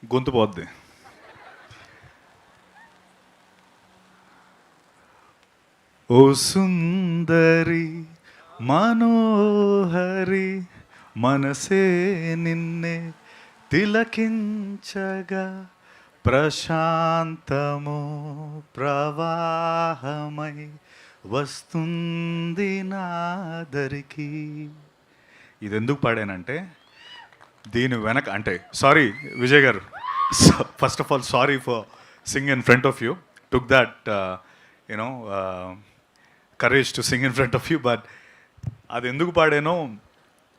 గొంతు పోద్ది. ఓ సుందరి మనోహరి మనసే నిన్నే తిలకించగా ప్రశాంతము ప్రవాహమై వస్తుంది నాదరికి. ఇది ఎందుకు పాడానంటే దీని వెనక అంటే సారీ విజయ్ గారు, first of all sorry for Singh in front of you, took that you know courage to sing in front of you, but అది ఎందుకు పాడానో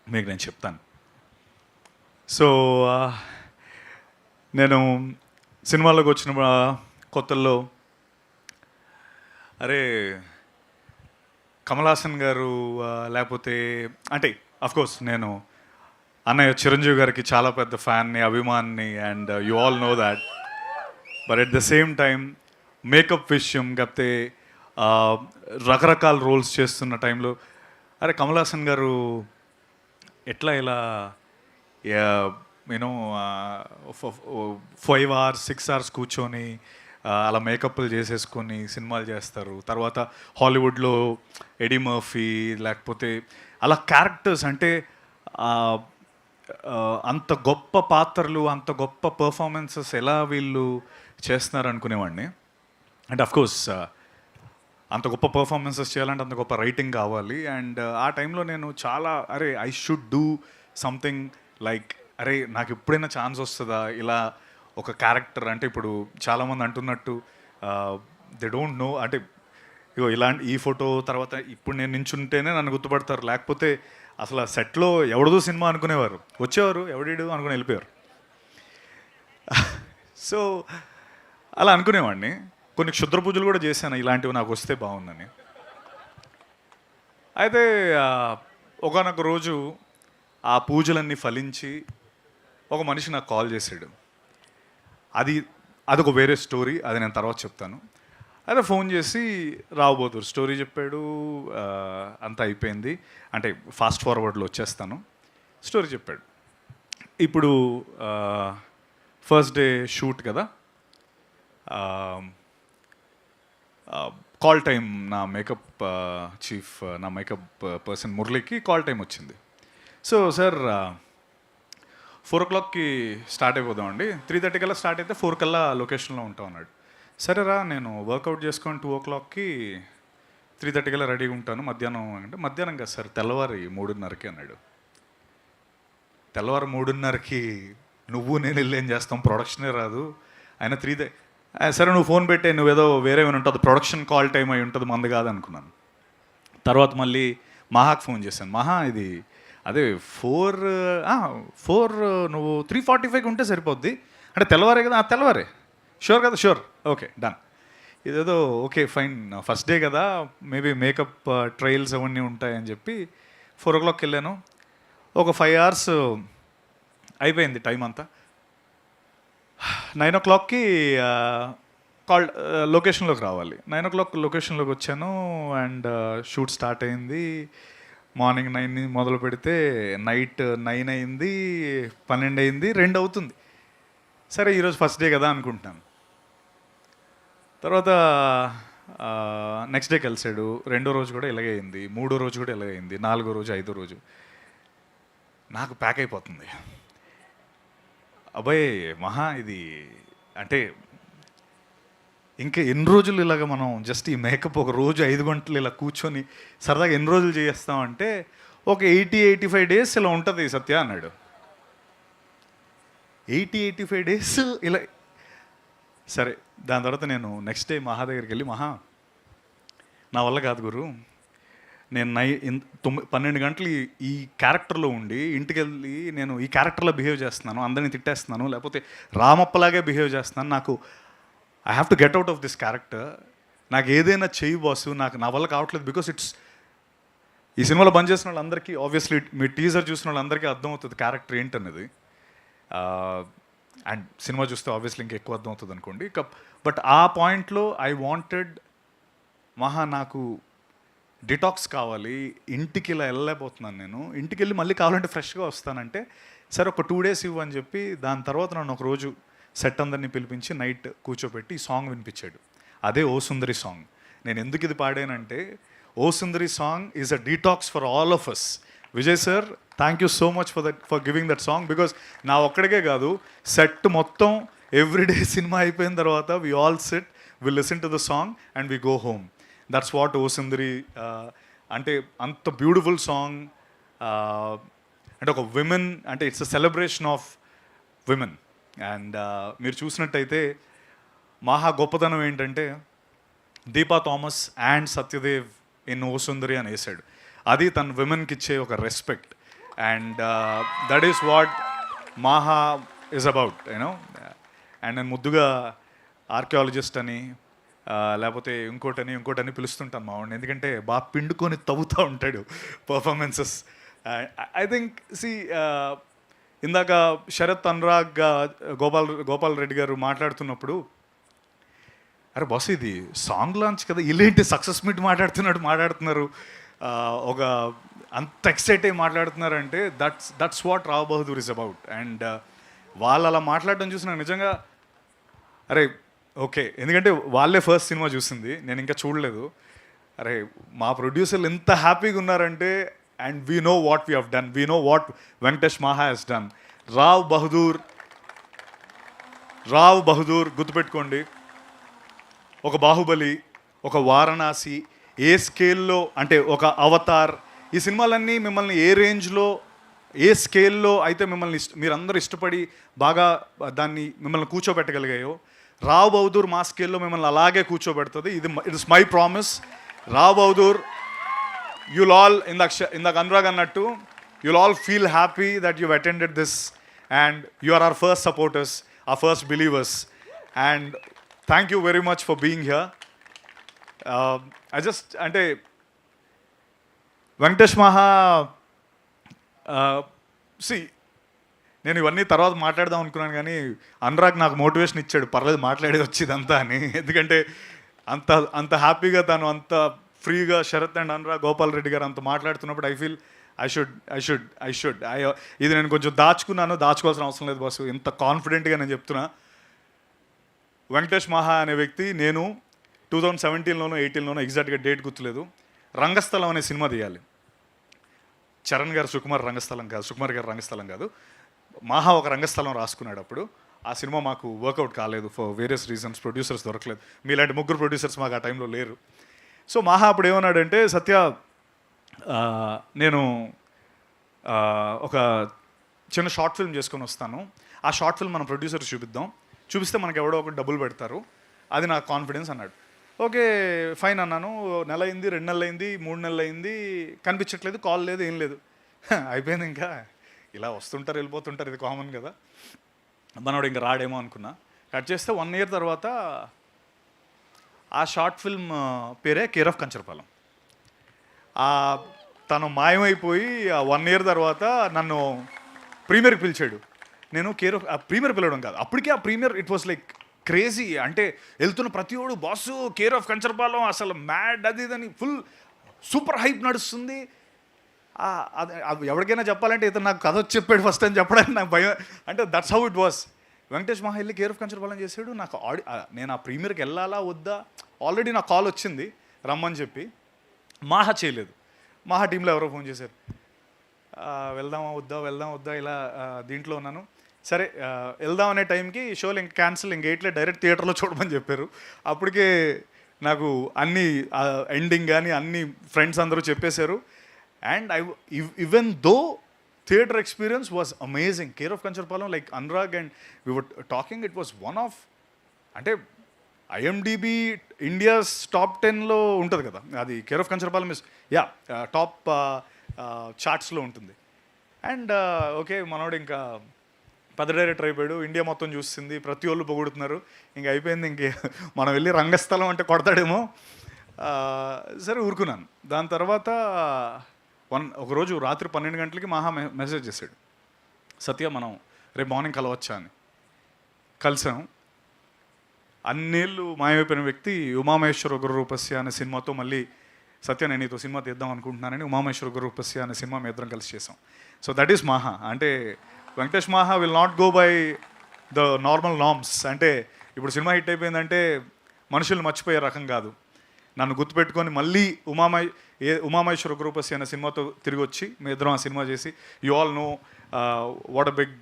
మీకు నేను చెప్తాను. సో నేను సినిమాలోకి వచ్చిన కొత్తల్లో అరే కమల్ హాసన్ గారు లేకపోతే అంటే అఫ్కోర్స్ నేను అన్నయ్య చిరంజీవి గారికి చాలా పెద్ద ఫ్యాన్ని, అభిమాన్ని, and you all know that. But at the same time makeup విషయం కాకపోతే రకరకాల రోల్స్ చేస్తున్న టైంలో అరే కమల్ హాసన్ గారు ఎట్లా ఇలా యూనో 5 hours 6 hours కూర్చొని అలా మేకప్లు చేసేసుకొని సినిమాలు చేస్తారు. తర్వాత హాలీవుడ్లో ఎడీ మర్ఫీ లేకపోతే అలా క్యారెక్టర్స్ అంటే అంత గొప్ప పాత్రలు అంత గొప్ప పర్ఫార్మెన్సెస్ ఎలా వీళ్ళు చేస్తున్నారు అనుకునేవాడిని. అండ్ అఫ్కోర్స్ అంత గొప్ప పర్ఫార్మెన్సెస్ చేయాలంటే అంత గొప్ప రైటింగ్ కావాలి. అండ్ ఆ టైంలో నేను చాలా అరే I should do something like అరే నాకు ఎప్పుడైనా ఛాన్స్ వస్తుందా ఇలా ఒక క్యారెక్టర్. అంటే ఇప్పుడు చాలామంది అంటున్నట్టు దే డోంట్ నో అంటే ఇగో ఇలాంటి ఈ ఫోటో తర్వాత ఇప్పుడు నేను నించుంటేనే నన్ను గుర్తుపడతారు, లేకపోతే అసలు ఆ సెట్లో ఎవడదో సినిమా అనుకునేవారు, వచ్చేవారు ఎవడీడు అనుకుని వెళ్ళిపోయారు. సో అలా అనుకునేవాడిని. కొన్ని క్షుద్ర పూజలు కూడా చేశాను ఇలాంటివి నాకు వస్తే బాగుందని. అయితే ఒకానొక రోజు ఆ పూజలన్నీ ఫలించి ఒక మనిషి నాకు కాల్ చేశాడు. అదొక వేరే స్టోరీ, అది నేను తర్వాత చెప్తాను. అయితే ఫోన్ చేసి రాబోతురు స్టోరీ చెప్పాడు, అంతా అయిపోయింది అంటే ఫాస్ట్ ఫార్వర్డ్లో వచ్చేస్తాను. స్టోరీ చెప్పాడు. ఇప్పుడు ఫస్ట్ డే షూట్ కదా, కాల్ టైం నా మేకప్ చీఫ్ నా మేకప్ పర్సన్ మురళికి కాల్ టైం వచ్చింది. సో సార్ 4 o'clockకి స్టార్ట్ అయిపోదామండి, 3:30 కల్లా స్టార్ట్ అయితే 4 కల్లా లొకేషన్లో ఉంటాం అన్నాడు. సరేరా నేను వర్కౌట్ చేసుకొని 2 o'clockకి 3:30 కల్లా రెడీగా ఉంటాను మధ్యాహ్నం అంటే, మధ్యాహ్నం కదా సార్ తెల్లవారి 3:30కి అన్నాడు. తెల్లవారు 3:30కి నువ్వు నేను వెళ్ళి ఏం చేస్తాం, ప్రొడక్షనే రాదు. ఆయన 3 సరే నువ్వు ఫోన్ పెట్టే, నువ్వేదో వేరే ఏమైనా ఉంటుంది ప్రొడక్షన్ కాల్ టైం అయి ఉంటుంది మంది కాదు అనుకున్నాను. తర్వాత మళ్ళీ మహాకి ఫోన్ చేశాను, మహా ఇది అదే 4 నువ్వు 3:45కి ఉంటే సరిపోద్ది అంటే తెల్లవారే కదా, తెల్లవారే షూర్ కదా, షూర్ ఓకే డన్. ఇదేదో ఓకే ఫైన్ ఫస్ట్ డే కదా మేబీ మేకప్ ట్రయల్స్ అవన్నీ ఉంటాయని చెప్పి 4 o'clockకి వెళ్ళాను. ఒక 5 hours అయిపోయింది టైం అంతా. 9 o'clockకి కాల్ లొకేషన్లోకి రావాలి. 9 o'clock లొకేషన్లోకి వచ్చాను అండ్ షూట్ స్టార్ట్ అయింది. మార్నింగ్ 9 మొదలు పెడితే నైట్ 9 అయింది, 12 అయింది, 2 అవుతుంది. సరే ఈరోజు ఫస్ట్ డే కదా అనుకుంటున్నాను. తర్వాత నెక్స్ట్ డే కలిసాడు, 2వ రోజు కూడా ఇలాగే అయింది, 3వ రోజు కూడా ఇలాగే అయింది, 4వ రోజు 5వ రోజు నాకు ప్యాక్ అయిపోతుంది. అబ్బాయి మహా ఇది అంటే ఇంకా ఎన్ని రోజులు ఇలాగ మనం జస్ట్ ఈ మేకప్ ఒక రోజు 5 గంటలు ఇలా కూర్చొని సరదాగా ఎన్ని రోజులు చేస్తామంటే ఒక 80-85 days ఇలా ఉంటుంది సత్య అన్నాడు. 80-85 days ఇలా. సరే దాని తర్వాత నేను నెక్స్ట్ డే మహా దగ్గరికి వెళ్ళి, మహా నా వల్ల కాదు గురు, నేను 12 గంటలు ఈ క్యారెక్టర్లో ఉండి ఇంటికి వెళ్ళి నేను ఈ క్యారెక్టర్లో బిహేవ్ చేస్తున్నాను, అందరినీ తిట్టేస్తున్నాను, లేకపోతే రామప్పలాగే బిహేవ్ చేస్తున్నాను, నాకు I have to get out of this character, నాకు ఏదైనా చెయ్యి బాసు, నాకు నా వల్ల కావట్లేదు. బికాస్ ఇట్స్ ఈ సినిమాలో పనిచేసిన వాళ్ళందరికీ ఆబ్వియస్లీ మీ టీజర్ చూసిన వాళ్ళందరికీ అర్థమవుతుంది క్యారెక్టర్ ఏంటన్నది. అండ్ సినిమా చూస్తే ఆబ్వియస్లీ ఇంకా ఎక్కువ అర్థమవుతుంది అనుకోండి. బట్ ఆ పాయింట్లో ఐ వాంటెడ్ మహా నాకు డిటాక్స్ కావాలి, ఇంటికి ఇలా వెళ్ళలేకపోతున్నాను నేను, ఇంటికి వెళ్ళి మళ్ళీ కావాలంటే ఫ్రెష్గా వస్తానంటే సరే ఒక 2 days ఇవ్వు అని చెప్పి దాని తర్వాత నన్ను ఒక రోజు సెట్ అందరినీ పిలిపించి నైట్ కూర్చోబెట్టి ఈ సాంగ్ వినిపించాడు. అదే ఓ సుందరి సాంగ్. నేను ఎందుకు ఇది పాడానంటే O Sundari song is a detox for all of us. Vijay sir, thank you so much for giving that song. Because నా ఒక్కడికే కాదు, సెట్ మొత్తం ఎవ్రీడే సినిమా అయిపోయిన తర్వాత we all sit, we listen to the song and we go home. That's what O Sundari అంటే. అంత beautiful song. అంటే ఒక విమెన్, అంటే it's a celebration of women. And మీరు చూసినట్టయితే మహా గొప్పతనం ఏంటంటే దీపా థామస్ అండ్ సత్యదేవ్ ఇన్ ఓ సుందరి అని వేసాడు. అది తన విమెన్కి ఇచ్చే ఒక respect. And that is what Maha is about, you know. అండ్ నేను ముద్దుగా ఆర్కియాలజిస్ట్ అని లేకపోతే ఇంకోటని పిలుస్తుంటాను మా వాడిని, ఎందుకంటే బాగా పిండుకొని తవ్వుతూ ఉంటాడు పర్ఫార్మెన్సెస్. ఐ థింక్ ఇందాక శరత్, అనురాగ్, గోపాల్ రెడ్డి గారు మాట్లాడుతున్నప్పుడు, అరే బాస్ ఇది సాంగ్ లాంచ్ కదా, ఇలాంటి సక్సెస్ మీట్ మాట్లాడుతున్నారు, ఒక అంత ఎక్సైట్ అయ్యి మాట్లాడుతున్నారంటే that's what Rao Bahadur is about. And వాళ్ళు అలా మాట్లాడడం చూసి నాకు నిజంగా అరే ఓకే, ఎందుకంటే వాళ్ళే ఫస్ట్ సినిమా చూసింది, నేను ఇంకా చూడలేదు. అరే మా ప్రొడ్యూసర్లు ఎంత హ్యాపీగా ఉన్నారంటే, and we know what we have done, we know what Venkatesh మహా హెస్ డన్. రావ్ బహదూర్ గుర్తుపెట్టుకోండి. ఒక బాహుబలి, ఒక వారణాసి, ఏ స్కేల్లో, అంటే ఒక అవతార్, ఈ సినిమాలన్నీ మిమ్మల్ని ఏ రేంజ్లో, ఏ స్కేల్లో అయితే మిమ్మల్ని మీరందరూ ఇష్టపడి బాగా దాన్ని మిమ్మల్ని కూర్చోబెట్టగలిగాయో, రావ్ బహదూర్ మా స్కేల్లో మిమ్మల్ని అలాగే కూర్చోబెడుతుంది. It's my promise. Rao Bahadur, you'll all, ఇందాక అనురాగ్ అన్నట్టు, you'll all feel happy that you've attended this and you are our first supporters, our first believers, and thank you very much for being here. అంటే వెంకటేష్ మహా నేను ఇవన్నీ తర్వాత మాట్లాడదాం అనుకున్నాను, కానీ అనురాగ్ నాకు మోటివేషన్ ఇచ్చాడు, పర్లేదు మాట్లాడేది వచ్చిందంతా అని. ఎందుకంటే అంత హ్యాపీగా తను అంత ఫ్రీగా శరత్ అండ్ అనురాగ్, గోపాల్ రెడ్డి గారు అంత మాట్లాడుతున్నప్పుడు ఐ ఫీల్ ఐ షుడ్ ఇది నేను కొంచెం దాచుకోవాల్సిన అవసరం లేదు బాసు, ఇంత కాన్ఫిడెంట్గా నేను చెప్తున్నా. వెంకటేష్ మహా అనే వ్యక్తి, నేను 2017లోనో 18లోనో ఎగ్జాక్ట్గా డేట్ గుర్తులేదు, రంగస్థలం అనే సినిమా తీయాలి. చరణ్ గారు సుకుమార్ గారు రంగస్థలం కాదు, మహా ఒక రంగస్థలం రాసుకున్నాడు. అప్పుడు ఆ సినిమా మాకు వర్కౌట్ కాలేదు ఫర్ వేరియస్ రీజన్స్, ప్రొడ్యూసర్స్ దొరకలేదు. మీలాంటి ముగ్గురు ప్రొడ్యూసర్స్ మాకు ఆ టైంలో లేరు. సో మహా అప్పుడు ఏమన్నాడంటే, సత్య నేను ఒక చిన్న షార్ట్ ఫిల్మ్ చేసుకొని వస్తాను, ఆ షార్ట్ ఫిల్మ్ మనం ప్రొడ్యూసర్స్ చూపిస్తే మనకు ఎవడో ఒకటి డబ్బులు పెడతారు, అది నాకు కాన్ఫిడెన్స్ అన్నాడు. ఓకే ఫైన్ అన్నాను. నెల అయింది, 2 నెలలు అయింది, 3 నెలలు అయింది, కనిపించట్లేదు, కాల్ లేదు, ఏం లేదు. అయిపోయింది, ఇంకా ఇలా వస్తుంటారు వెళ్ళిపోతుంటారు, ఇది కామన్ కదా, మనోడు ఇంకా రాడేమో అనుకున్నా. కట్ చేస్తే 1 year తర్వాత ఆ షార్ట్ ఫిల్మ్ పేరే కేర్ ఆఫ్ కంచరపాలెం. తను మాయమైపోయి ఆ 1 year తర్వాత నన్ను ప్రీమియర్కి పిలిచాడు. నేను ప్రీమియర్ పిలవడం కాదు, అప్పటికే ఆ premiere it was like crazy. అంటే వెళ్తున్న ప్రతివాడు బాసు కేర్ ఆఫ్ కంచరపాలెం అసలు మ్యాడ్, అది ఇదని ఫుల్ సూపర్ హైప్ నడుస్తుంది. అది ఎవరికైనా చెప్పాలంటే ఇతను నాకు కథ వచ్చి చెప్పాడు ఫస్ట్ అని చెప్పడానికి నాకు భయం. అంటే that's how it was. Venkatesh మహా వెళ్ళి కేర్ ఆఫ్ కంచరపాలెం చేశాడు. నాకు నేను ఆ ప్రీమియర్కి వెళ్ళాలా వద్దా, ఆల్రెడీ నాకు కాల్ వచ్చింది రమ్మని చెప్పి. మహా చేయలేదు. మహా టీంలో ఎవరో ఫోన్ చేశారు, వెళ్దామా వద్దా ఇలా దీంట్లో ఉన్నాను. సరే వెళ్దాం అనే టైంకి షోలు ఇంక క్యాన్సిల్, ఇంక 8 డైరెక్ట్ థియేటర్లో చూడమని చెప్పారు. అప్పటికే నాకు అన్ని ఎండింగ్ కానీ అన్ని ఫ్రెండ్స్ అందరూ చెప్పేశారు. And even though theatre experience was amazing. Care of Kancharapalem, like Anurag and we were talking, it was one of, అంటే ఐఎండిబి ఇండియాస్ టాప్ 10లో ఉంటుంది కదా అది. Care of Kancharapalem is top చార్ట్స్లో ఉంటుంది. అండ్ ఓకే మనోడు ఇంకా పెద్ద డైరెక్టర్ అయిపోయాడు, ఇండియా మొత్తం చూస్తుంది, ప్రతి వాళ్ళు పొగుడుతున్నారు, ఇంక అయిపోయింది, ఇంక మనం వెళ్ళి రంగస్థలం అంటే కొడతాడేమో. సరే ఊరుకున్నాను. దాని తర్వాత ఒకరోజు రాత్రి 12 గంటలకి మహా మెసేజ్ చేశాడు, సత్య మనం రేపు మార్నింగ్ కలవచ్చా అని. కలిసాం. అన్నేళ్ళు మాయమైపోయిన వ్యక్తి ఉమామహేశ్వర ఉగ్రరూపస్య అనే సినిమాతో మళ్ళీ సత్య నేను నీతో సినిమా తీద్దాం అనుకుంటున్నానని ఉమామహేశ్వర ఉగ్రరూపస్య అనే సినిమా మేము ఇద్దరం కలిసి చేసాం. సో దట్ ఈస్ మహా. అంటే వెంకటేష్ మహా will not go by the normal norms. అంటే ఇప్పుడు సినిమా హిట్ అయిపోయిందంటే మనుషులు మర్చిపోయే రకం కాదు. నన్ను గుర్తుపెట్టుకొని మళ్ళీ ఉమామహేశ్వర గ్రూపస్ అనే సినిమాతో తిరిగి వచ్చి మీ ఇద్దరం ఆ సినిమా చేసి, you all know what a big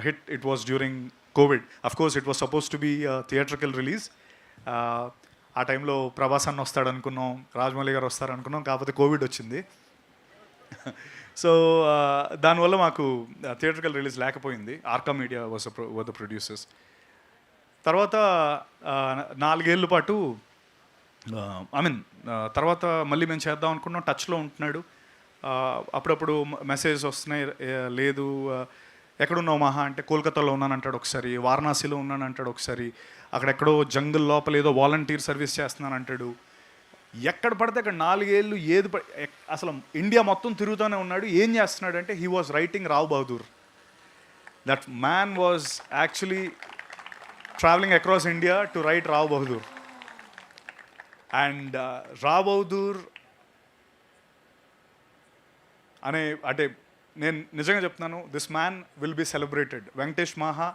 hit it was during covid. Of course it was suppose to be theatrical release. ఆ టైంలో ప్రభాస్ అన్న వస్తాడు అనుకున్నాం, రాజమౌళి గారు వస్తారు అనుకున్నాం, కాకపోతే కోవిడ్ వచ్చింది. సో దానివల్ల మాకు థియేట్రికల్ రిలీజ్ లేకపోయింది. Arka media was the producers. తర్వాత 4 ఏళ్ళ పాటు తర్వాత మళ్ళీ మేము చేద్దాం అనుకున్నాం. టచ్లో ఉంటున్నాడు. అప్పుడప్పుడు మెసేజ్ వస్తున్నాయి, లేదు ఎక్కడున్నావు మహా అంటే కోల్కతాలో ఉన్నాను అంటాడు ఒకసారి, వారణాసిలో ఉన్నాను అంటాడు ఒకసారి, అక్కడెక్కడో జంగుల్ లోపల ఏదో వాలంటీర్ సర్వీస్ చేస్తున్నాను అంటాడు. ఎక్కడ పడితే అక్కడ 4 ఏళ్ళు అసలు ఇండియా మొత్తం తిరుగుతూనే ఉన్నాడు. ఏం చేస్తున్నాడు అంటే he was writing Rao Bahadur. That man was actually travelling across India to write Rao Bahadur. And Rao Bahadur అంటే నేను నిజంగా చెప్తున్నాను, this man will be celebrated. Venkatesh Maha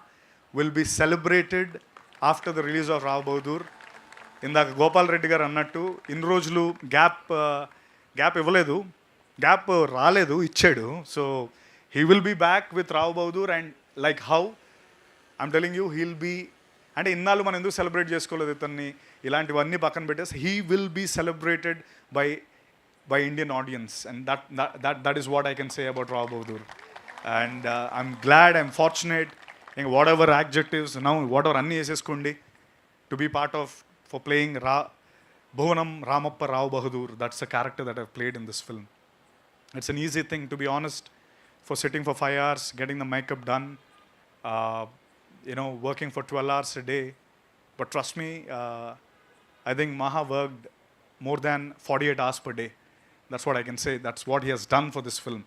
will be celebrated after the release of Rao Bahadur. ఇందాక గోపాల్ రెడ్డి గారు అన్నట్టు ఇన్ని రోజులు గ్యాప్ ఇవ్వలేదు, గ్యాప్ రాలేదు, ఇచ్చాడు. So he will be back with Rao Bahadur. And like how I'm telling you, he'll be అంటే ఇన్నాళ్ళు మనం ఎందుకు సెలబ్రేట్ చేసుకోలేదు ఇతన్ని, ఇలాంటివన్నీ పక్కన పెట్టేసి he will be celebrated by Indian audience, and that is what I can say about Rao Bahadur. And I'm glad, I'm fortunate in whatever adjectives now, whatever anni eseskondi, to be part of for playing Bhuvanam Ramappa Rao Bahadur. That's the character that I've played in this film. It's an easy thing, to be honest, for sitting for 5 hours, getting the makeup done, working for 12 hours a day. But trust me, I think Maha worked more than 48 hours per day. That's what I can say. That's what he has done for this film.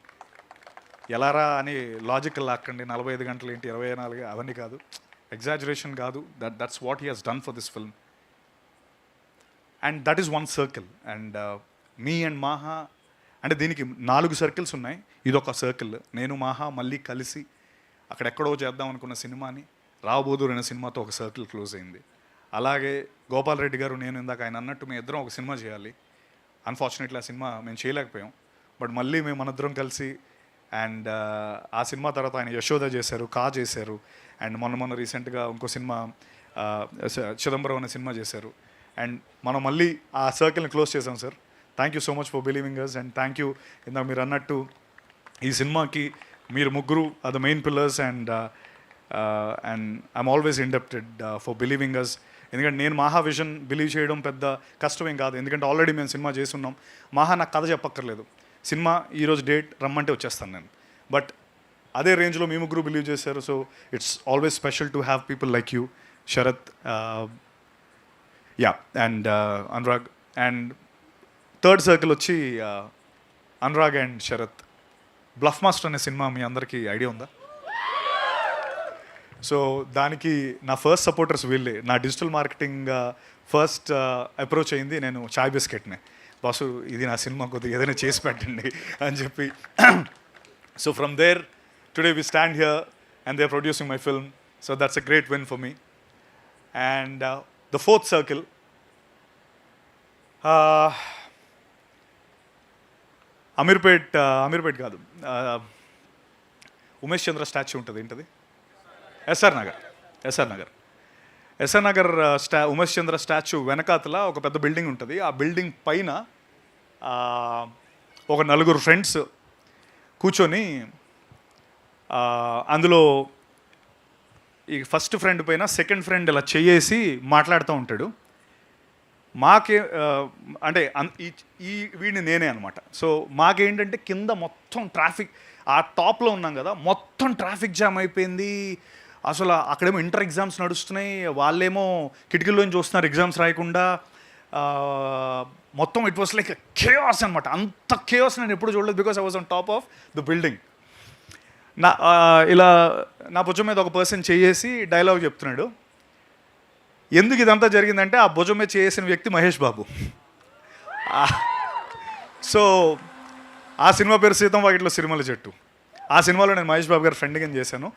ఎలారా అని logical లాక్కండి, 45 గంటలు ఏంటి 24 అవన్నీ కాదు, exaggeration కాదు. That's what he he's done for this film. And that is 1 circle. And me and Maha అంటే దీనికి 4 circles ఉన్నాయి, ఇదొక సర్కిల్. నేను మాహా మళ్ళీ కలిసి అక్కడెక్కడో చేద్దాం అనుకున్న సినిమాని రావ్ బహదూర్ అనే సినిమాతో ఒక సర్కిల్ క్లోజ్ అయింది. అలాగే గోపాల్ రెడ్డి గారు, నేను ఇందాక ఆయన అన్నట్టు మేము ఇద్దరం ఒక సినిమా చేయాలి. అన్ఫార్చునేట్లీ ఆ సినిమా మేము చేయలేకపోయాం. బట్ మళ్ళీ మేము మనిద్దరం కలిసి అండ్ ఆ సినిమా తర్వాత ఆయన యశోద చేశారు, కా చేశారు, అండ్ మొన్న రీసెంట్గా ఇంకో సినిమా చిదంబరం అనే సినిమా చేశారు. అండ్ మనం మళ్ళీ ఆ సర్కిల్ని క్లోజ్ చేసాం sir. Thank you so much for believing us. And thank you, ఇందాక మీరు అన్నట్టు ఈ సినిమాకి మీరు ముగ్గురు are the main pillars. And I'm always indebted for believing us. ఎందుకంటే నేను మాహా విజన్ బిలీవ్ చేయడం పెద్ద కష్టమేం కాదు, ఎందుకంటే ఆల్రెడీ మేము సినిమా చేస్తున్నాం. మాహా నాకు కథ చెప్పక్కర్లేదు, సినిమా ఈరోజు డేట్ రమ్మంటే వచ్చేస్తాను నేను. బట్ అదే రేంజ్లో మీ ముగ్గురు బిలీవ్ చేశారు. So it's always special to have people like you, Sharath, and Anurag. And third circle వచ్చి Anurag and Sharath. Bluff master అనే సినిమా మీ అందరికీ ఐడియా ఉందా? సో దానికి నా ఫస్ట్ సపోర్టర్స్ వీళ్ళే. నా డిజిటల్ మార్కెటింగ్ ఫస్ట్ అప్రోచ్ అయింది నేను చాయ్ బిస్కెట్నే. బాసు ఇది నా సినిమా కొద్దిగా ఏదైనా చేసి పెట్టండి అని చెప్పి. So from there today we stand here and they are producing my film. So that's a great win for me. And the fourth circle, Ameerpet కాదు, ఉమేష్ చంద్ర స్టాచ్యూ ఉంటుంది, ఏంటది, ఎస్ఆర్ నగర్ ఉమేష్ చంద్ర స్టాచ్యూ వెనకాతల ఒక పెద్ద బిల్డింగ్ ఉంటుంది. ఆ బిల్డింగ్ పైన ఒక 4 ఫ్రెండ్స్ కూర్చొని అందులో ఈ ఫస్ట్ ఫ్రెండ్ పైన సెకండ్ ఫ్రెండ్ ఇలా చేసి మాట్లాడుతూ ఉంటాడు. అంటే ఈ వీడిని నేనే అనమాట. సో మాకేంటంటే కింద మొత్తం ట్రాఫిక్, ఆ టాప్లో ఉన్నాం కదా, మొత్తం ట్రాఫిక్ జామ్ అయిపోయింది. అసలు అక్కడేమో ఇంటర్ ఎగ్జామ్స్ నడుస్తున్నాయి, వాళ్ళేమో కిటికీలోంచి చూస్తున్నారు ఎగ్జామ్స్ రాయకుండా. మొత్తం ఇట్ వాస్ లైక్ కేయాస్ అనమాట. అంత కేయాస్ నేను ఎప్పుడు చూడలేదు, because I was on top of the building. ఇలా నా భుజం మీద ఒక పర్సన్ చేసి డైలాగ్ చెప్తున్నాడు. ఎందుకు ఇదంతా జరిగిందంటే ఆ భుజం మీద చేసిన వ్యక్తి మహేష్ బాబు. సో ఆ సినిమా పేరు సీతం వాకిట్లో సిరిమల చెట్టు. ఆ సినిమాలో నేను మహేష్ బాబు గారి ఫ్రెండ్గా చేశాను.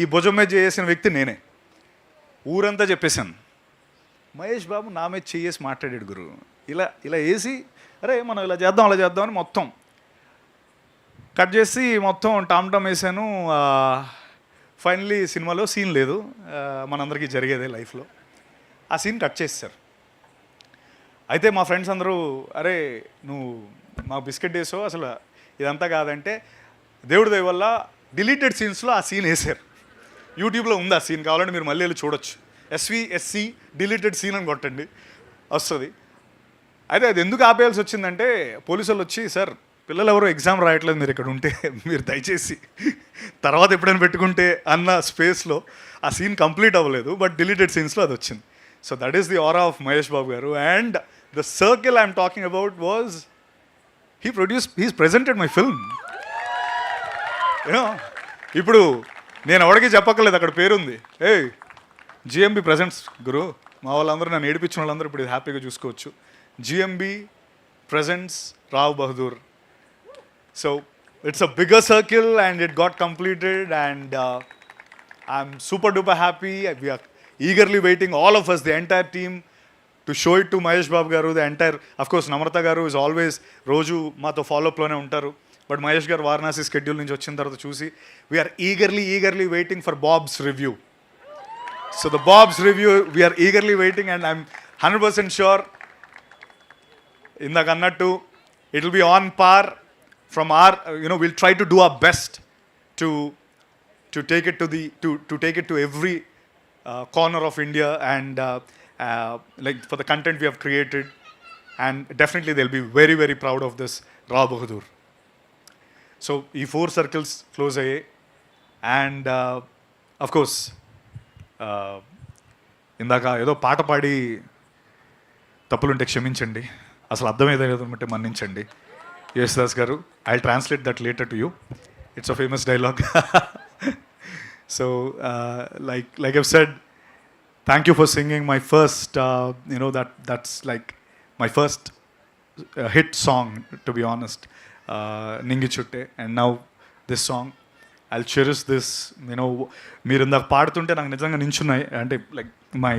ఈ భుజం మీద చేసిన వ్యక్తి నేనే. ఊరంతా చెప్పేశాను, మహేష్ బాబు నా మీద చేసి మాట్లాడాడు గురు, ఇలా ఇలా వేసి అరే మనం ఇలా చేద్దాం అలా చేద్దాం అని మొత్తం కట్ చేసి మొత్తం టామ్ టామ్ వేసాను. ఫైనలీ సినిమాలో సీన్ లేదు, మనందరికీ జరిగేదే లైఫ్లో. ఆ సీన్ కట్ చేస్తారు. అయితే మా ఫ్రెండ్స్ అందరూ అరే నువ్వు మా బిస్కెట్ వేసావు, అసలు ఇదంతా కాదంటే దేవుడి దయ వల్ల డిలీటెడ్ సీన్స్లో ఆ సీన్ వేసారు. యూట్యూబ్లో ఉంది ఆ సీన్, కావాలంటే మీరు మళ్ళీ వెళ్ళి చూడొచ్చు. SVSC డిలీటెడ్ సీన్ అని కొట్టండి వస్తుంది. అయితే అది ఎందుకు ఆపేయాల్సి వచ్చిందంటే పోలీసు వాళ్ళు వచ్చి సార్ పిల్లలు ఎవరో ఎగ్జామ్ రాయట్లేదు, మీరు ఇక్కడ ఉంటే మీరు దయచేసి తర్వాత ఎప్పుడైనా పెట్టుకుంటే అన్న స్పేస్లో ఆ సీన్ కంప్లీట్ అవ్వలేదు, బట్ డిలీటెడ్ సీన్స్లో అది వచ్చింది. So that is the aura of Mahesh Babu garu. And the circle I'm talking about was he's presented my film. ఇప్పుడు నేను ఎవరికి చెప్పక్కర్లేదు, అక్కడ పేరుంది. GMB ప్రెజెంట్స్ గురు, మా వాళ్ళందరూ నన్ను ఏడిపించిన వాళ్ళందరూ ఇప్పుడు ఇది హ్యాపీగా చూసుకోవచ్చు. GMB presents Rao Bahadur. So it's a bigger circle and it got completed and I'm super duper happy. We are eagerly waiting, all of us, the entire team, to show it to Mahesh Babu garu. The entire, of course, Namrata garu is always రోజు మాతో ఫాలోఅప్లోనే ఉంటారు. But Mahesh గారు Varanasi schedule నుంచి వచ్చిన తర్వాత చూసి we're eagerly waiting for Bob's review. So the Bob's review we're eagerly waiting and I'm 100% sure ఇందాక అన్నట్టు it will be on par from our will try to do our best to take it to the to take it to every corner of India and like for the content we have created, and definitely they'll be very proud of this Raw Bahadur. So ee 4 circles close ayye and of course ఇందాక ఏదో పాట పాడి తప్పులుంటే క్షమించండి, అసలు అర్థమేదంటే మన్నించండి. యేసుదాస్ గారు, I translate that later to you. It's a famous dialogue. So like I've said, thank you for singing my first that's like my first hit song, to be honest, Ningi Chutte. And now this song, I'll cherish this. మీరు ఇందాక పాడుతుంటే నాకు నిజంగా నించున్నాయి అంటే like my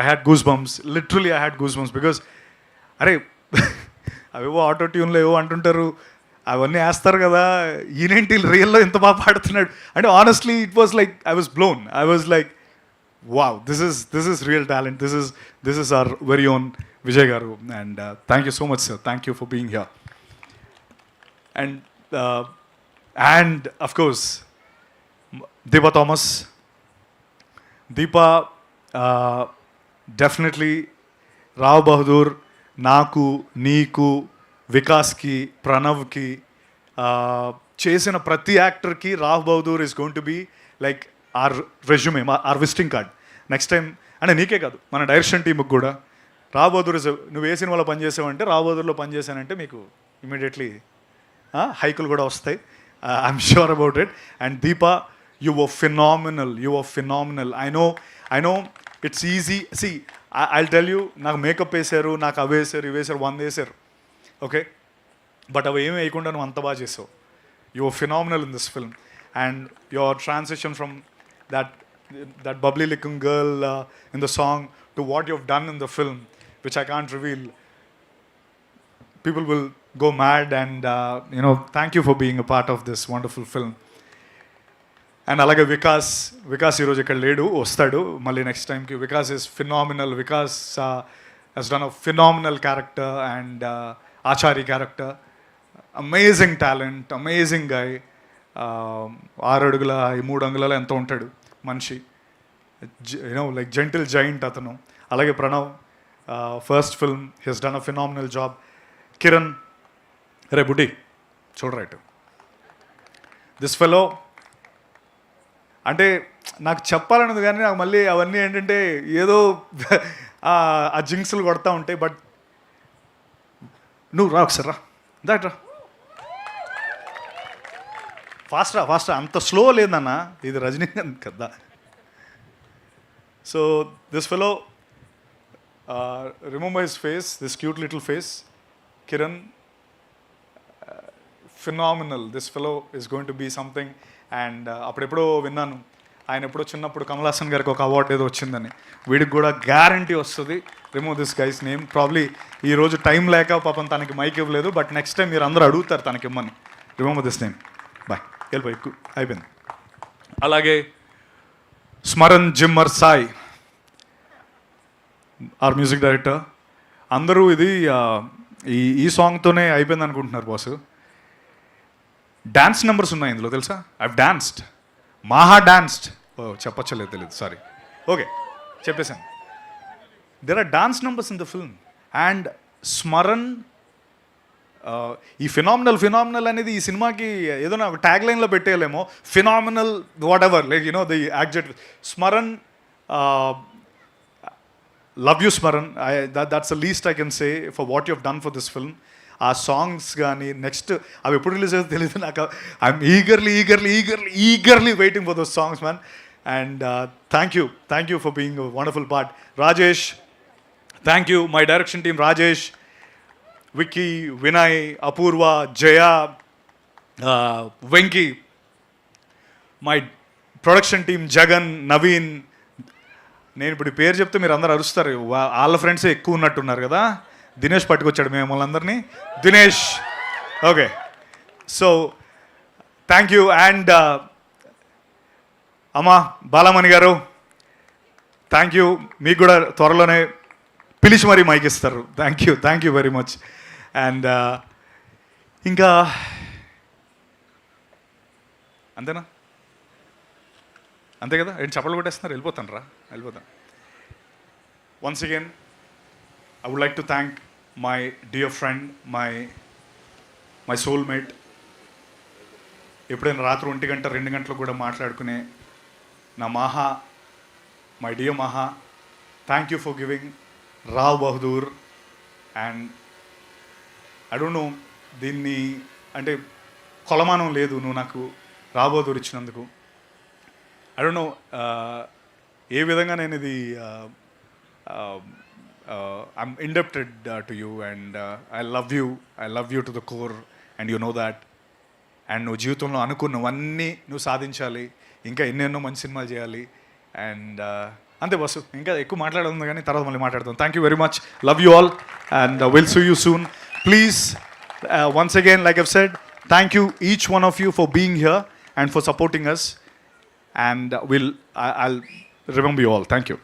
I had goosebumps, literally I had goosebumps because అరే అవేవో auto ట్యూన్లో ఏవో అంటుంటారు, అవన్నీ వేస్తారు కదా, ఈయనేంటి రియల్లో ఎంత బాగా పాడుతున్నాడు అంటే honestly it was like I was blown. I was like wow, this is real talent, this is our very own Vijay garu. And thank you so much sir, thank you for being here. And of course Deepa Thomas. Deepa definitely Rao Bahadur నాకు, నీకు, వికాస్కి, ప్రణవ్కి, చేసిన ప్రతి యాక్టర్కి Rao Bahadur is going to be like our resume, or visiting card. Next time అంటే నీకే కాదు మన డైరెక్షన్ టీంకి కూడా రావ్ బహదూర్ ఇస్, నువ్వు ఏ సినిమాలో పనిచేసావంటే రావ్ బహదూర్లో పనిచేశానంటే మీకు ఇమీడియట్లీ హైకులు కూడా వస్తాయి. I'm sure about it. And Deepa, you were phenomenal. I know it's easy. See I'll tell you, నాకు మేకప్ వేసారు, నాకు అవి వేసారు, ఇవి వేసారు, 100 వేసారు, ఓకే, బట్ అవి ఏమి వేయకుండా నువ్వు అంత బాగా చేసావు. You are phenomenal in this film and your transition from that bubbly looking girl in the song to what you have done in the film, which I can't reveal. People will go mad and thank you for being a part of this wonderful film. And అలాగే వికాస్ ఈరోజు ఇక్కడ లేడు, వస్తాడు మళ్ళీ next టైంకి. Vikas is phenomenal. Vikas has done a phenomenal character and Achari character. Amazing talent, amazing guy. 6 అడుగుల 3 అంగుళాల ఎంత ఉంటాడు మనిషి, లైక్ జెంటిల్ జైంట్ అతను. అలాగే Pranav, first film, he has done a phenomenal job. Kiran, రే బుడ్డి చూడరైట్, దిస్ ఫెలో అంటే నాకు చెప్పాలన్నది కానీ నాకు మళ్ళీ అవన్నీ ఏంటంటే ఏదో ఆ జింక్స్లు కొడతా ఉంటాయి. బట్ నువ్వు రా ఒకసారి రా, దాట్ రా, ఫాస్ట్ అంత స్లో లేదన్న, ఇది రజనీకాంత్ కదా. So this fellow, remember his face, this cute little face, Kiran, phenomenal. This fellow is going to be something. And అప్పుడెప్పుడో విన్నాను ఆయన ఎప్పుడో చిన్నప్పుడు కమల్ హాసన్ గారికి ఒక అవార్డు ఏదో వచ్చిందని. వీడికి కూడా గ్యారంటీ వస్తుంది. Remove this guys name. Probably ఈరోజు టైం లేక పాపం తనకి మైక్ ఇవ్వలేదు, బట్ నెక్స్ట్ టైం మీరు అందరూ అడుగుతారు తనకి ఇమ్మని. Remove this name. బాయ్. వెళ్ళిపోయి ఎక్కువ అయిపోయింది. అలాగే స్మరణ్ జిమ్మర్ సాయ్ ఆర్ మ్యూజిక్ డైరెక్టర్. అందరూ ఇది ఈ సాంగ్తోనే అయిపోయింది అనుకుంటున్నారు బాస్. డాన్స్ నెంబర్స్ ఉన్నాయి ఇందులో తెలుసా? I've danced, Maha danced. ఓ చెప్పచ్చలేదు, తెలియదు, సారీ. ఓకే చెప్పేశాను. There are dance numbers in the film. And Smaran ఈ ఫినామినల్ అనేది ఈ సినిమాకి ఏదో ఒక ట్యాగ్ లైన్లో పెట్టేయలేమో. Phenomenal whatever, like the exact. Smaran, love you Smaran. That's the least I can say for what you have done for this film. ఆ songs కానీ నెక్స్ట్ అవి ఎప్పుడు రిలీజ్ అవుతుందో తెలియదు నాకు. I'm eagerly waiting for those songs man. And thank you for being wonderful part. Rajesh, thank you. My direction team Rajesh, Vicky, Vinay, Apoorva, Jaya, Venky. My production team Jagan, Naveen. నేను ఇప్పుడు ఈ పేరు చెప్తే మీరు అందరు అరుస్తారు, వాళ్ళ ఫ్రెండ్సే ఎక్కువ ఉన్నట్టున్నారు కదా. దినేష్ పట్టుకొచ్చాడు మిమ్మల్ని అందరినీ. Dinesh, okay. So thank you. And అమ్మా బాలమణి గారు, థ్యాంక్ యూ. మీకు కూడా త్వరలోనే పిలిచి మరీ మైక్ ఇస్తారు. Thank you very much. And ఇంకా అంతేనా? అంతే కదా? ఏంటి చప్పలు కొట్టేస్తున్నారు? వెళ్ళిపోతాను. Once again I would like to thank my dear friend, my soulmate. ఎప్పుడైనా రాత్రి 1 గంట 2 గంటలకు కూడా మాట్లాడుకునే నా Maha, my dear Maha. Thank you for giving Rao Bahadur. And I don't know, దీన్ని అంటే కొలమానం లేదు నువ్వు నాకు రావ్ బహదూర్ ఇచ్చినందుకు. ఐ డోంట్ నో ఏ విధంగా నేను ఇది I'm indebted to you, and I love you to the core, and you know that. And నువ్వు జీవితంలో అనుకున్నవన్నీ నువ్వు సాధించాలి, ఇంకా ఎన్నెన్నో మంచి సినిమాలు చేయాలి. అండ్ అంతే బస్సు, ఇంకా ఎక్కువ మాట్లాడుతుంది కానీ తర్వాత మళ్ళీ మాట్లాడతాం. Thank you very much. Love you all and will see you soon. Please once again, like I've said, thank you each one of you for being here and for supporting us, and I'll remember you all. Thank you.